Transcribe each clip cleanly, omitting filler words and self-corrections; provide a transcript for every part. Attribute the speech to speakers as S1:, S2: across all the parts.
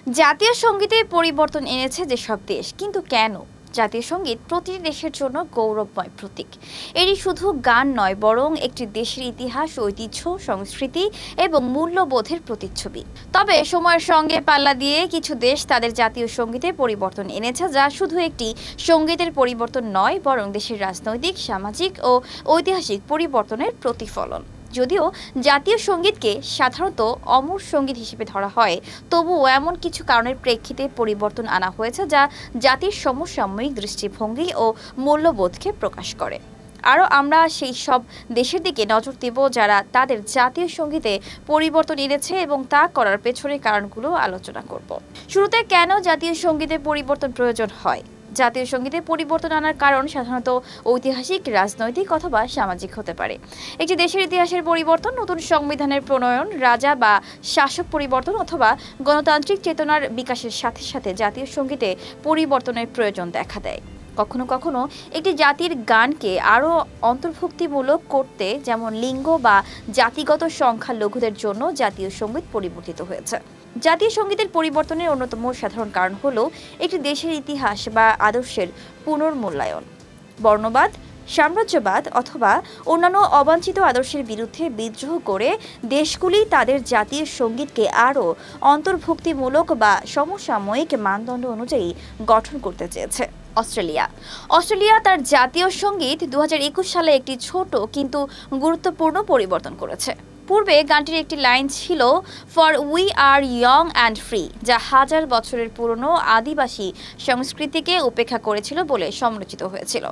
S1: জাতীয় সঙ্গীতে পরিবর্তন এনেছে যেসব দেশ, কিন্তু কেন? জাতীয় সঙ্গীত প্রতিটি দেশের জন্য গৌরবময় প্রতীক। এটি শুধু গান নয়, বরং একটি দেশের ইতিহাস, ঐতিহ্য, সংস্কৃতি এবং মূল্যবোধের প্রতিচ্ছবি। তবে সময়ের সঙ্গে পাল্লা দিয়ে কিছু দেশ তাদের জাতীয় সঙ্গীতে পরিবর্তন এনেছে, যা শুধু একটি সঙ্গীতের পরিবর্তন নয়, বরং দেশের রাজনৈতিক, সামাজিক ও ঐতিহাসিক পরিবর্তনের প্রতিফলন। যদিও জাতীয় সঙ্গীতকে সাধারণত অমর সঙ্গীত হিসেবে ধরা হয়, তবুও এমন কিছু কারণের প্রেক্ষিতে পরিবর্তন আনা হয়েছে যা জাতির সমসাময়িক দৃষ্টিভঙ্গি ও মূল্যবোধকে প্রকাশ করে। আরও আমরা সেই সব দেশের দিকে নজর দেব যারা তাদের জাতীয় সঙ্গীতে পরিবর্তন এনেছে এবং তা করার পেছনের কারণগুলো আলোচনা করব। শুরুতে কেন জাতীয় সঙ্গীতে পরিবর্তন প্রয়োজন হয়? জাতীয় সঙ্গীতে পরিবর্তন আনার কারণ সাধারণত ঐতিহাসিক, রাজনৈতিক অথবা সামাজিক হতে পারে। একটি দেশের ইতিহাসের পরিবর্তন, নতুন সংবিধানের প্রণয়ন, রাজা বা শাসক পরিবর্তন অথবা গণতান্ত্রিক চেতনার বিকাশের সাথে সাথে জাতীয় সঙ্গীতে পরিবর্তনের প্রয়োজন দেখা দেয়। কখনো কখনো একটি জাতির গানকে আরও অন্তর্ভুক্তিমূলক করতে, যেমন লিঙ্গ বা জাতিগত সংখ্যালঘুদের জন্য জাতীয় সঙ্গীত পরিবর্তিত হয়েছে। জাতীয় সঙ্গীতের পরিবর্তনের অন্যতম সাধারণ কারণ হল একটি দেশের ইতিহাস বা আদর্শের পুনর্মূল্যায়ন। বর্ণবাদ, সাম্রাজ্যবাদ অথবা অন্যান্য অবাঞ্ছিত আদর্শের বিরুদ্ধে বিদ্রোহ করে দেশগুলি তাদের জাতীয় সঙ্গীতকে আরও অন্তর্ভুক্তিমূলক বা সমসাময়িক মানদণ্ড অনুযায়ী গঠন করতে চেয়েছে। অস্ট্রেলিয়া তার জাতীয় সঙ্গীত 2021 সালে একটি ছোট কিন্তু গুরুত্বপূর্ণ পরিবর্তন করেছে। পূর্বে গানটির একটি লাইন ছিল, for we are young and free, যা হাজার বছরের পুরনো আদিবাসী সংস্কৃতিকে উপেক্ষা করেছিল বলে সমালোচিত হয়েছিল।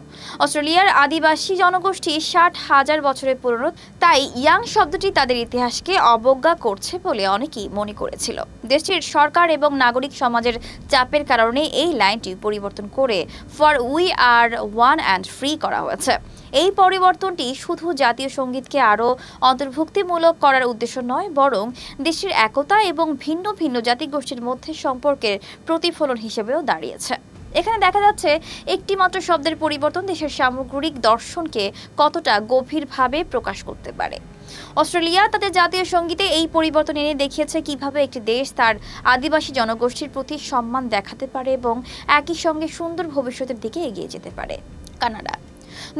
S1: অস্ট্রেলিয়ার আদিবাসী জনগোষ্ঠী 60,000 বছরের পুরনো, তাই ইয়াং শব্দটি তাদের ইতিহাসকে অবজ্ঞা করছে বলে অনেকেই মনে করেছিল। দেশটির সরকার এবং নাগরিক সমাজের চাপের কারণে এই লাইনটি পরিবর্তন করে for we are one and free করা হয়েছে। এই পরিবর্তনটি শুধু জাতীয় সঙ্গীতকে আরও অন্তর্ভুক্তিমূলক করার উদ্দেশ্য নয়, বরং দেশের একতা এবং ভিন্ন ভিন্ন জাতিগোষ্ঠীর মধ্যে সম্পর্কের প্রতিফলন হিসেবেও দাঁড়িয়েছে। এখানে দেখা যাচ্ছে একটি মাত্র শব্দের পরিবর্তন দেশের সামগ্রিক দর্শনকে কতটা গভীরভাবে প্রকাশ করতে পারে। অস্ট্রেলিয়া তাদের জাতীয় সঙ্গীতে এই পরিবর্তন এনে দেখিয়েছে কিভাবে একটি দেশ তার আদিবাসী জনগোষ্ঠীর প্রতি সম্মান দেখাতে পারে এবং একই সঙ্গে সুন্দর ভবিষ্যতের দিকে এগিয়ে যেতে পারে। কানাডা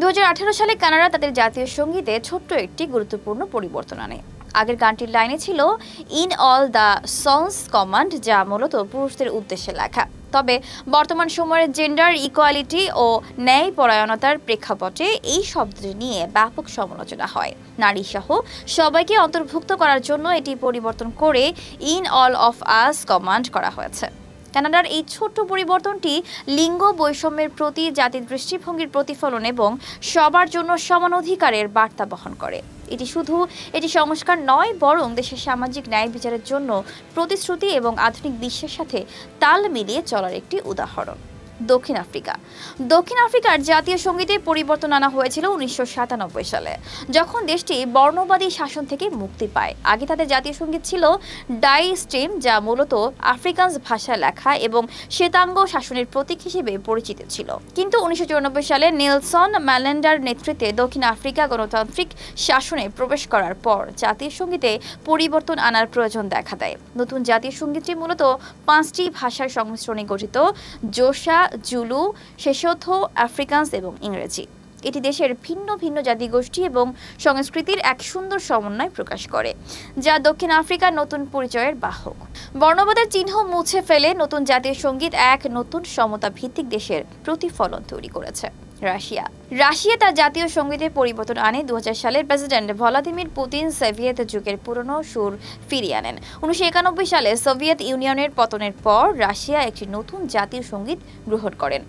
S1: 2018 সালে কানাডা তাদের জাতীয় সঙ্গীতে ছোট্ট একটি গুরুত্বপূর্ণ পরিবর্তন আনে। আগের গানটির লাইনে ছিল in all the songs command, যা মূলত পুরুষদের উদ্দেশ্যে লেখা। তবে বর্তমান সময়ের জেন্ডার ইকুয়ালিটি ও ন্যায়পরায়ণতার প্রেক্ষাপটে এই শব্দটি নিয়ে ব্যাপক সমালোচনা হয়। নারী সহ সবাইকে অন্তর্ভুক্ত করার জন্য এটি পরিবর্তন করে in all of us command করা হয়েছে। কানাডার এই ছোট্ট পরিবর্তনটি লিঙ্গ বৈষম্যের প্রতি জাতির দৃষ্টিভঙ্গির প্রতিফলন এবং সবার জন্য সমান অধিকারের বার্তা বহন করে। এটি সংস্কার নয়, বরং দেশের সামাজিক ন্যায় বিচারের জন্য প্রতিশ্রুতি এবং আধুনিক বিশ্বের সাথে তাল মিলিয়ে চলার একটি উদাহরণ। দক্ষিণ আফ্রিকার জাতীয় সঙ্গীতে পরিবর্তন আনা হয়েছিল 1997 সালে, যখন দেশটি বর্ণবাদী শাসন থেকে মুক্তি পায়। আগে তাদের জাতীয় সঙ্গীত ছিল ডাই স্ট্রিম, যা মূলত আফ্রিকানস ভাষায় লেখা এবং শ্বেতাঙ্গ শাসনের প্রতীক হিসেবে পরিচিত ছিল। কিন্তু 1994 সালে নেলসন ম্যান্ডেলার নেতৃত্বে দক্ষিণ আফ্রিকা গণতান্ত্রিক শাসনে প্রবেশ করার পর জাতীয় সঙ্গীতে পরিবর্তন আনার প্রয়োজন দেখা দেয়। নতুন জাতীয় সঙ্গীতটি মূলত 5টি ভাষার সংমিশ্রণে গঠিত, জোসা, জুলু, সেসোথো, আফ্রিকানস এবং ইংরেজি। এটি দেশের ভিন্ন ভিন্ন জাতিগোষ্ঠী এবং সংস্কৃতির এক সুন্দর সমন্বয় প্রকাশ করে, যা দক্ষিণ আফ্রিকার নতুন পরিচয়ের বাহক। বর্ণবাদের চিহ্ন মুছে ফেলে নতুন জাতীয় সঙ্গীত এক নতুন সমতা ভিত্তিক দেশের প্রতিফলন তৈরি করেছে। রাশিয়া তার জাতীয় সঙ্গীতে পরিবর্তন আনে 2000 সালের প্রেসিডেন্ট ভ্লাদিমির পুতিন সোভিয়েত যুগের পুরনো সুর ফিরিয়ে আনেন। 1991 সালে সোভিয়েত ইউনিয়নের পতনের পর রাশিয়া একটি নতুন জাতীয় সঙ্গীত গ্রহণ করেন।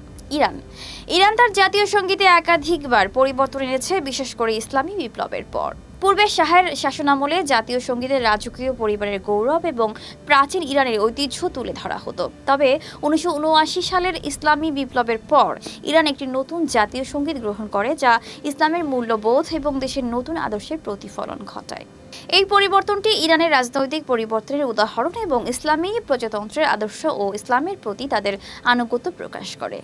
S1: ইরান তার জাতীয় সঙ্গীতে একাধিকবার পরিবর্তন এনেছে, বিশেষ করে ইসলামী বিপ্লবের পর। পূর্বে শাহের শাসনামলে জাতীয় সঙ্গীতের রাজকীয় পরিবারের গৌরব এবং প্রাচীন ইরানের ঐতিহ্য তুলে ধরা হতো। তবে 1979 সালের ইসলামী বিপ্লবের পর ইরান একটি নতুন জাতীয় সঙ্গীত গ্রহণ করে, যা ইসলামের মূল্যবোধ এবং দেশের নতুন আদর্শের প্রতিফলন ঘটায়। এই পরিবর্তনটি ইরানের রাজনৈতিক পরিবর্তনের উদাহরণ এবং ইসলামী প্রজাতন্ত্রের আদর্শ ও ইসলামের প্রতি তাদের আনুগত্য প্রকাশ করে।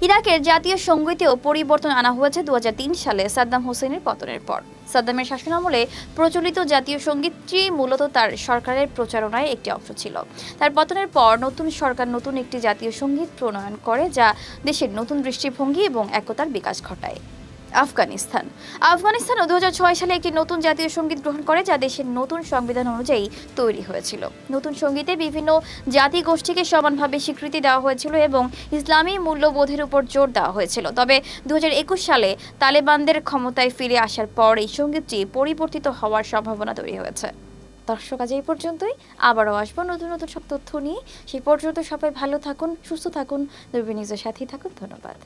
S1: ইরাকের জাতীয় সঙ্গীতেও পরিবর্তন আনা হয়েছে 2003 সালে সাদ্দাম হোসেনের পতনের পর। সাদ্দামের শাসনামলে প্রচলিত জাতীয় সঙ্গীতটি মূলত তার সরকারের প্রচারণায় একটি অংশ ছিল। তার পতনের পর নতুন সরকার নতুন একটি জাতীয় সঙ্গীত প্রণয়ন করে, যা দেশের নতুন দৃষ্টিভঙ্গি এবং একতার বিকাশ ঘটায়। আফগানিস্তান 2006 সালে একটি নতুন জাতীয় সঙ্গীত গ্রহণ করে, যা দেশের নতুন সংবিধান অনুযায়ী তৈরি হয়েছিল। নতুন সঙ্গীতে বিভিন্ন জাতিগোষ্ঠীকে সমানভাবে স্বীকৃতি দেওয়া হয়েছিল এবং ইসলামী মূল্যবোধের উপর জোর দেওয়া হয়েছিল। তবে 2021 সালে তালেবানদের ক্ষমতায় ফিরে আসার পর এই সঙ্গীতটি পরিবর্তিত হওয়ার সম্ভাবনা তৈরি হয়েছে। দর্শক, আজ এই পর্যন্তই। আবারও আসবো নতুন নতুন সব তথ্য নিয়ে। সেই পর্যন্ত সবাই ভালো থাকুন, সুস্থ থাকুন, দূরবীন নিউজের সাথেই থাকুন। ধন্যবাদ।